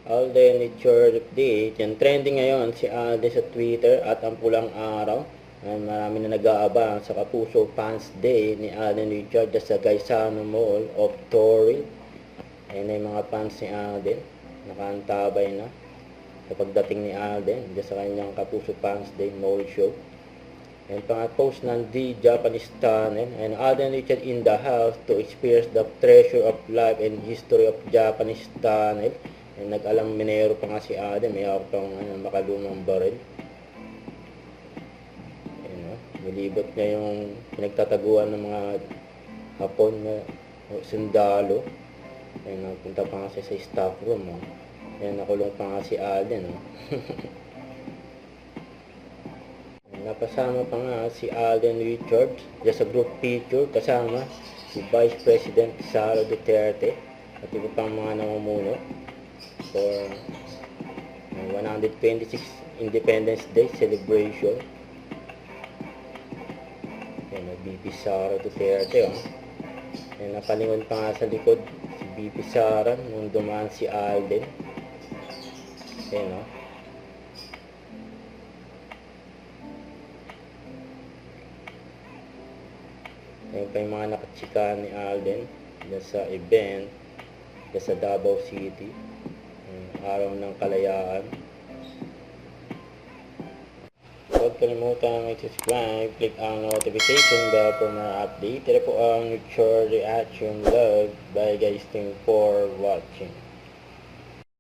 Alden Richard update. Yan, trending ngayon si Alden sa Twitter at ang pulang araw. Ay, marami na nag-aabang sa Kapuso Fans Day ni Alden Richard sa Gaisano Mall of Toril. Ayun na yung mga fans ni Alden. Nakaantabay na sa pagdating ni Alden sa kanyang Kapuso Fans Day Mall Show. And pang-post ng The Japanese Tunnel, and Alden Richard in the house to experience the treasure of life and history of Japanese Tunnel. And nag-alam minero pa nga si Alden, may hawak pang makalumang baril. Nilibot niya yung pinagtataguan ng mga Hapon na sundalo. Ayun, napunta pa nga siya sa staff room. Ayun, nakulong pa nga si Alden. Napasama pa nga si Alden Richards sa group picture kasama si Vice President Sara Duterte at iba pang mga namumuno for 126 Independence Day celebration. BP Sara Duterte. Napalingon pa nga sa likod si BP Sara nung dumaan si Alden. Ayan. Ayan pa yung mga nakatsika ni Alden sa event sa Davao City, araw ng kalayaan. Huwag kalimutan mag-subscribe, click ang notification bell for more update. Ito po ang Richard Reaction Vlog. Bye guys, thank you for watching.